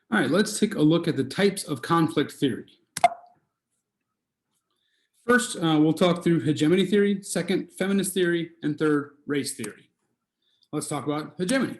All right, let's take a look at the types of conflict theory. First, we'll talk through hegemony theory, second, feminist theory, and third, race theory. Let's talk about hegemony.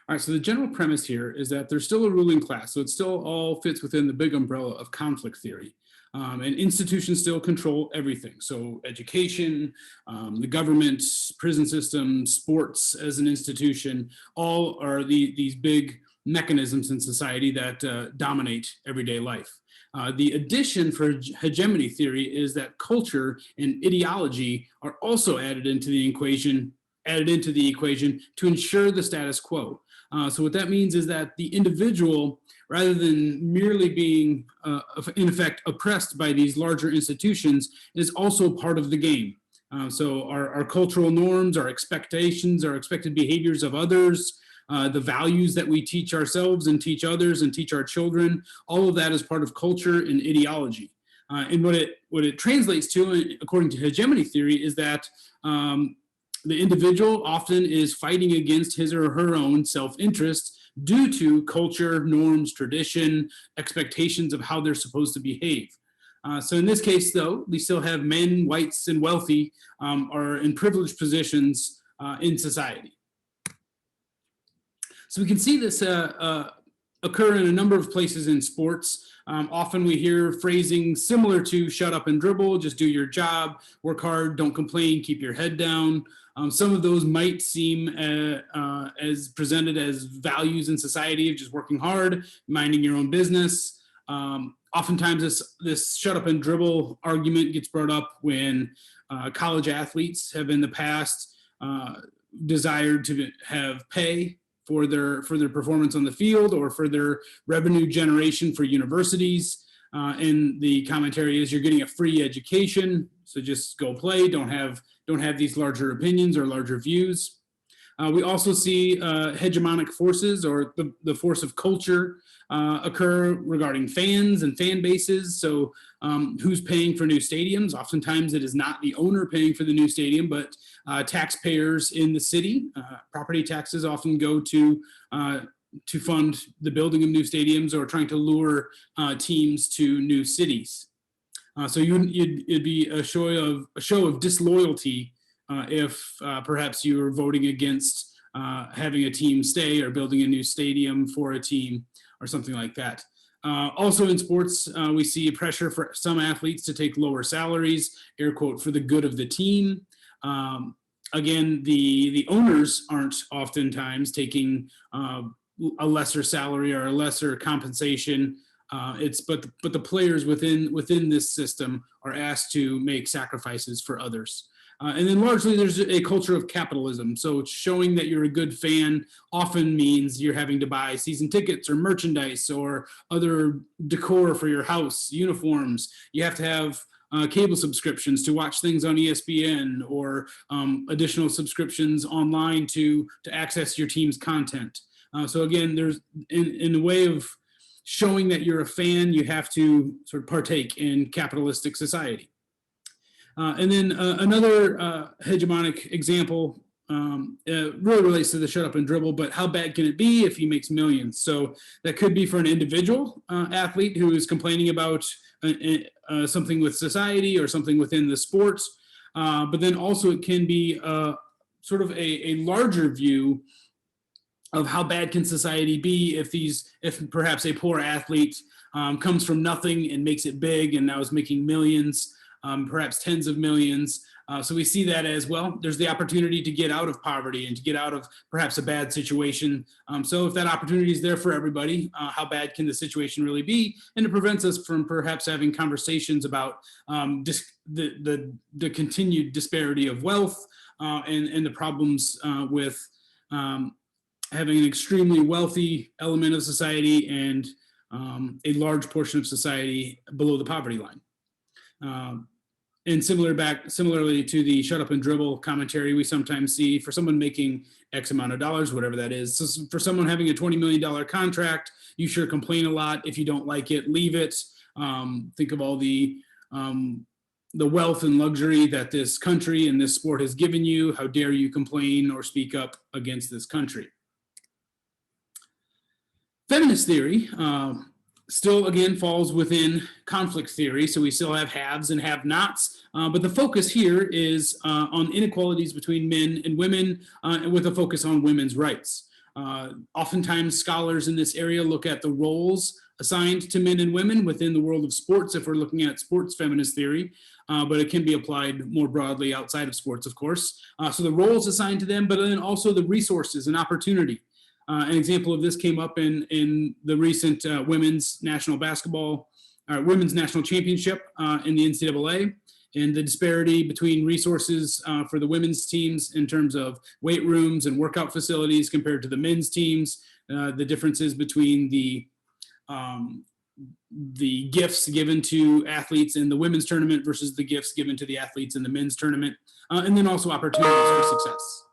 All right, so the general premise here is that there's still a ruling class, so it still all fits within the big umbrella of conflict theory. And institutions still control everything. So education, the government, prison system, sports as an institution, all are these big mechanisms in society that dominate everyday life. The addition for hegemony theory is that culture and ideology are also added into the equation to ensure the status quo. So what that means is that the individual, rather than merely being, in effect, oppressed by these larger institutions, is also part of the game. So our cultural norms, our expectations, our expected behaviors of others, the values that we teach ourselves and teach others and teach our children, all of that is part of culture and ideology. And what it translates to, according to hegemony theory, is that the individual often is fighting against his or her own self-interest due to culture, norms, tradition, expectations of how they're supposed to behave. So in this case, though, we still have men, whites, and wealthy are in privileged positions in society. So we can see this occur in a number of places in sports. Often we hear phrasing similar to shut up and dribble, just do your job, work hard, don't complain, keep your head down. Some of those might seem as presented as values in society of just working hard, minding your own business. Oftentimes this shut up and dribble argument gets brought up when college athletes have in the past desired to have pay for their performance on the field or for their revenue generation for universities. And the commentary is you're getting a free education, so just go play, don't have these larger opinions or larger views. We also see hegemonic forces, or the force of culture, occur regarding fans and fan bases. So who's paying for new stadiums? Oftentimes it is not the owner paying for the new stadium, but taxpayers in the city. Property taxes often go to fund the building of new stadiums or trying to lure teams to new cities. So it'd be a show of disloyalty if perhaps you were voting against having a team stay or building a new stadium for a team or something like that. Also in sports, we see pressure for some athletes to take lower salaries, air quote, for the good of the team. Again, the owners aren't oftentimes taking a lesser salary or a lesser compensation. But the players within this system are asked to make sacrifices for others. And then largely there's a culture of capitalism. So showing that you're a good fan often means you're having to buy season tickets or merchandise or other decor for your house, uniforms. You have to have cable subscriptions to watch things on ESPN or additional subscriptions online to access your team's content. So again, there's in a way of showing that you're a fan, you have to sort of partake in capitalistic society. And then another hegemonic example really relates to the shut up and dribble, but how bad can it be if he makes millions? So that could be for an individual athlete who is complaining about something with society or something within the sports, but then also it can be sort of a larger view of how bad can society be if perhaps a poor athlete comes from nothing and makes it big and now is making millions, perhaps tens of millions. So we see that as well. There's the opportunity to get out of poverty and to get out of perhaps a bad situation. So if that opportunity is there for everybody, how bad can the situation really be? And it prevents us from perhaps having conversations about the continued disparity of wealth and the problems with having an extremely wealthy element of society and a large portion of society below the poverty line. And similarly to the shut up and dribble commentary, we sometimes see for someone making X amount of dollars, whatever that is. So for someone having a $20 million contract, you sure complain a lot. If you don't like it, leave it. Think of all the wealth and luxury that this country and this sport has given you. How dare you complain or speak up against this country? Feminist theory still, again, falls within conflict theory, so we still have haves and have-nots, but the focus here is on inequalities between men and women, and with a focus on women's rights. Oftentimes, scholars in this area look at the roles assigned to men and women within the world of sports, if we're looking at sports feminist theory, but it can be applied more broadly outside of sports, of course. So the roles assigned to them, but then also the resources and opportunity. An example of this came up in the recent women's national championship in the NCAA, and the disparity between resources for the women's teams in terms of weight rooms and workout facilities compared to the men's teams, the differences between the gifts given to athletes in the women's tournament versus the gifts given to the athletes in the men's tournament, and then also opportunities for success.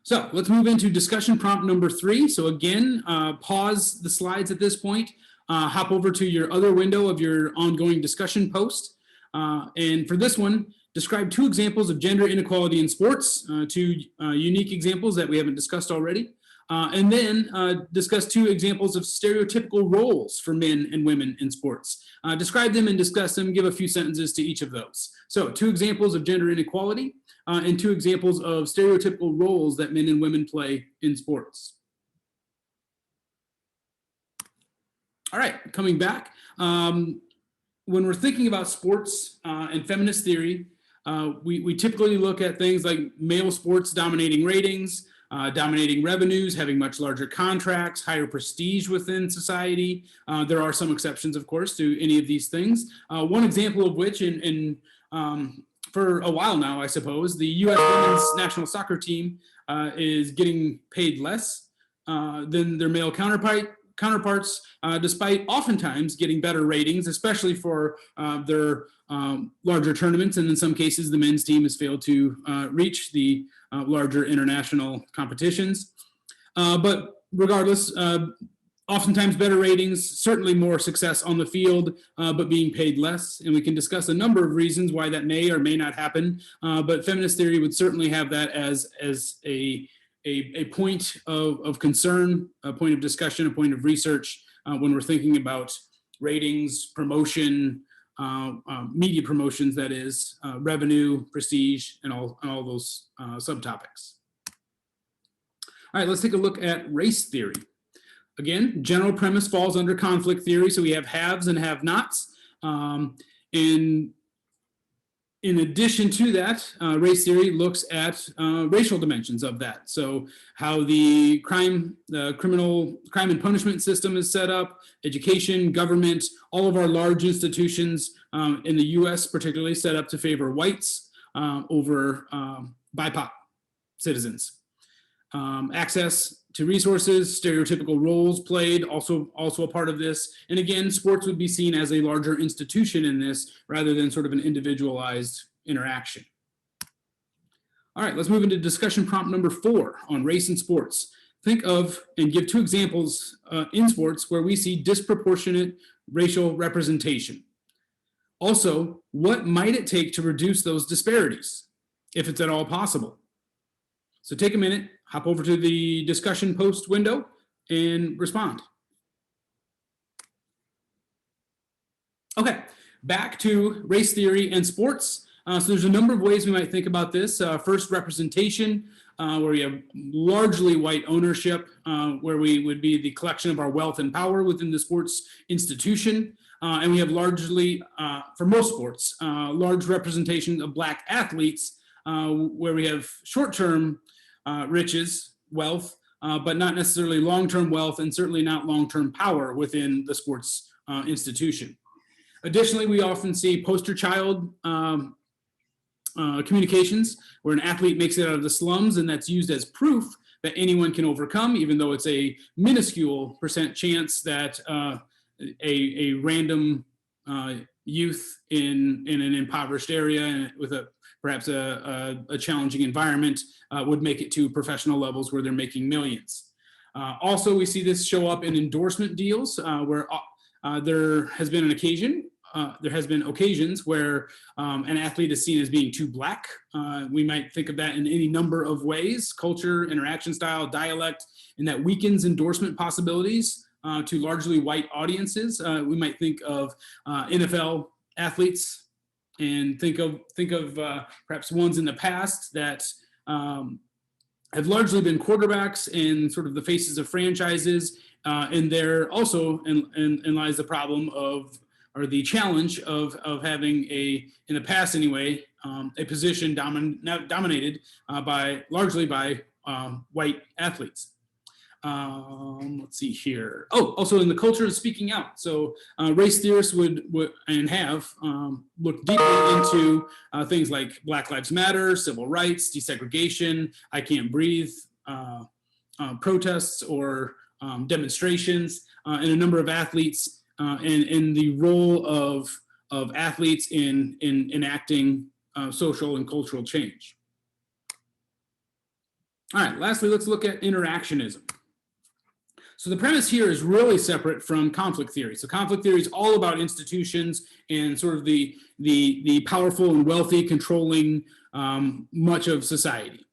So let's move into discussion prompt number 3. So again, pause the slides at this point, hop over to your other window of your ongoing discussion post. And for this one, describe 2 examples of gender inequality in sports, 2 unique examples that we haven't discussed already. And then discuss 2 examples of stereotypical roles for men and women in sports. Describe them and discuss them, give a few sentences to each of those. So 2 examples of gender inequality and 2 examples of stereotypical roles that men and women play in sports. All right, coming back. When we're thinking about sports and feminist theory, we typically look at things like male sports dominating ratings, dominating revenues, having much larger contracts, higher prestige within society. There are some exceptions, of course, to any of these things. One example of which, for a while now, I suppose, the U.S. women's national soccer team is getting paid less than their male counterparts, despite oftentimes getting better ratings, especially for their larger tournaments. And in some cases, the men's team has failed to reach the larger international competitions. But regardless, oftentimes better ratings, certainly more success on the field, but being paid less. And we can discuss a number of reasons why that may or may not happen. But feminist theory would certainly have that as a point of concern, a point of discussion, a point of research when we're thinking about ratings, promotion, media promotions, that is, revenue, prestige, and all those subtopics. All right, let's take a look at race theory. Again, general premise falls under conflict theory, so we have haves and have-nots. And in addition to that, race theory looks at racial dimensions of that. So how the crime and punishment system is set up, education, government, all of our large institutions in the US particularly set up to favor whites over BIPOC citizens. Access to resources, stereotypical roles played, also a part of this. And again, sports would be seen as a larger institution in this rather than sort of an individualized interaction. All right, let's move into discussion prompt number 4 on race and sports. Think of and give 2 examples in sports where we see disproportionate racial representation. Also, what might it take to reduce those disparities, if it's at all possible? So take a minute, hop over to the discussion post window and respond. Okay, back to race theory and sports. So there's a number of ways we might think about this. First, representation, where we have largely white ownership, where we would be the collection of our wealth and power within the sports institution. And we have largely, for most sports, large representation of Black athletes, where we have short-term riches, wealth, but not necessarily long-term wealth and certainly not long-term power within the sports institution. Additionally, we often see poster child communications where an athlete makes it out of the slums, and that's used as proof that anyone can overcome, even though it's a minuscule % chance that a random youth in an impoverished area with perhaps a challenging environment would make it to professional levels where they're making millions. Also, we see this show up in endorsement deals where there has been an occasion, occasions where an athlete is seen as being too black. We might think of that in any number of ways: culture, interaction style, dialect, and that weakens endorsement possibilities to largely white audiences. We might think of NFL athletes and think of perhaps ones in the past that have largely been quarterbacks and sort of the faces of franchises. And there also in lies the problem of, or the challenge of having in the past anyway, a position dominated largely by white athletes. Let's see here. Oh, also in the culture of speaking out. So race theorists would and have looked deeply into things like Black Lives Matter, civil rights, desegregation, I Can't Breathe, protests or demonstrations, and a number of athletes and the role of athletes in enacting social and cultural change. All right, lastly, let's look at interactionism. So the premise here is really separate from conflict theory. So conflict theory is all about institutions and sort of the powerful and wealthy controlling much of society.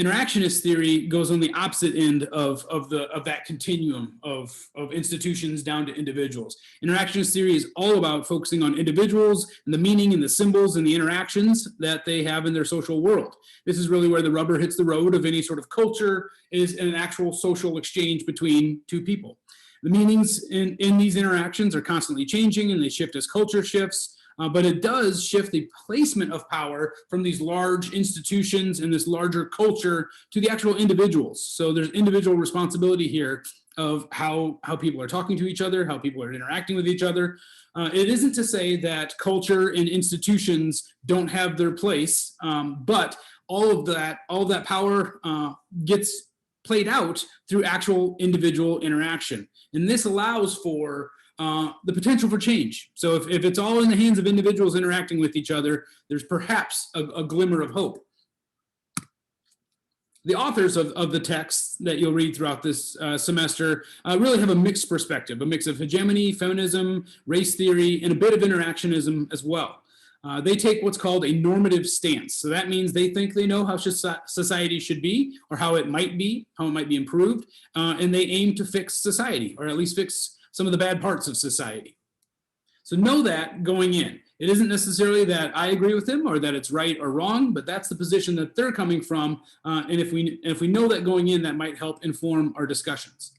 Interactionist theory goes on the opposite end of that continuum of institutions down to individuals. Interactionist theory is all about focusing on individuals and the meaning and the symbols and the interactions that they have in their social world. This is really where the rubber hits the road of any sort of culture, is an actual social exchange between two people. The meanings in these interactions are constantly changing, and they shift as culture shifts. But it does shift the placement of power from these large institutions and this larger culture to the actual individuals. So there's individual responsibility here of how people are talking to each other, how people are interacting with each other. It isn't to say that culture and institutions don't have their place, but all of that power gets played out through actual individual interaction. And this allows for the potential for change. So if it's all in the hands of individuals interacting with each other, there's perhaps a glimmer of hope. The authors of the texts that you'll read throughout this semester really have a mixed perspective, a mix of hegemony, feminism, race theory, and a bit of interactionism as well. They take what's called a normative stance. So that means they think they know how society should be, or how it might be improved, and they aim to fix society, or at least fix some of the bad parts of society. So know that going in. It isn't necessarily that I agree with them or that it's right or wrong, but that's the position that they're coming from. And if we know that going in, that might help inform our discussions.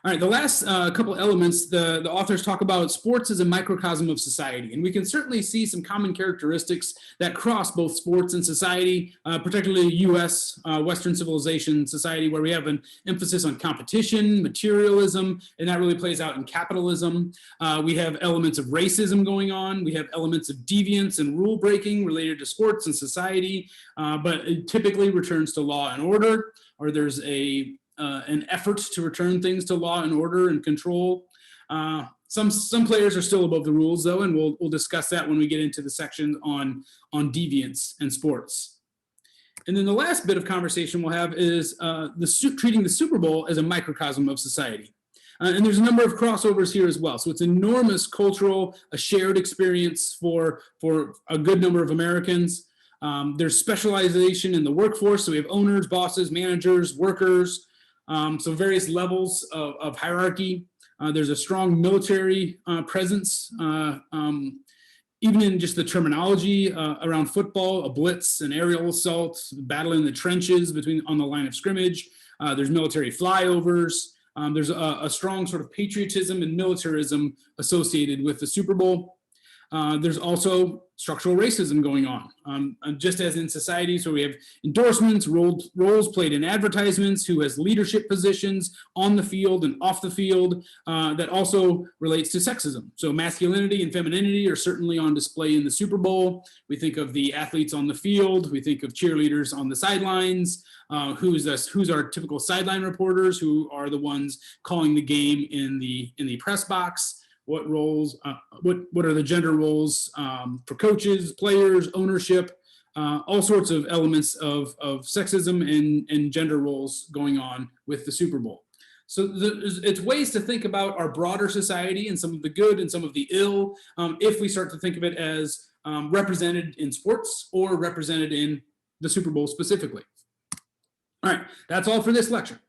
All right, the last couple elements, the authors talk about sports as a microcosm of society. And we can certainly see some common characteristics that cross both sports and society, particularly US, Western civilization society, where we have an emphasis on competition, materialism, and that really plays out in capitalism. We have elements of racism going on. We have elements of deviance and rule breaking related to sports and society, but it typically returns to law and order, or there's an effort to return things to law and order and control. Some players are still above the rules, though, and we'll discuss that when we get into the section on deviance and sports. And then the last bit of conversation we'll have is treating the Super Bowl as a microcosm of society. And there's a number of crossovers here as well. So it's enormous cultural, a shared experience for a good number of Americans. There's specialization in the workforce. So we have owners, bosses, managers, workers, so various levels of hierarchy. There's a strong military presence, even in just the terminology around football, a blitz, an aerial assault, battle in the trenches on the line of scrimmage. There's military flyovers. There's a strong sort of patriotism and militarism associated with the Super Bowl. There's also structural racism going on, just as in society. So we have endorsements, roles played in advertisements, who has leadership positions on the field and off the field, that also relates to sexism. So masculinity and femininity are certainly on display in the Super Bowl. We think of the athletes on the field. We think of cheerleaders on the sidelines. Who's our typical sideline reporters, who are the ones calling the game in the press box. What roles, what are the gender roles for coaches, players, ownership, all sorts of elements of sexism and gender roles going on with the Super Bowl. So it's ways to think about our broader society and some of the good and some of the ill, if we start to think of it as represented in sports or represented in the Super Bowl specifically. All right, that's all for this lecture.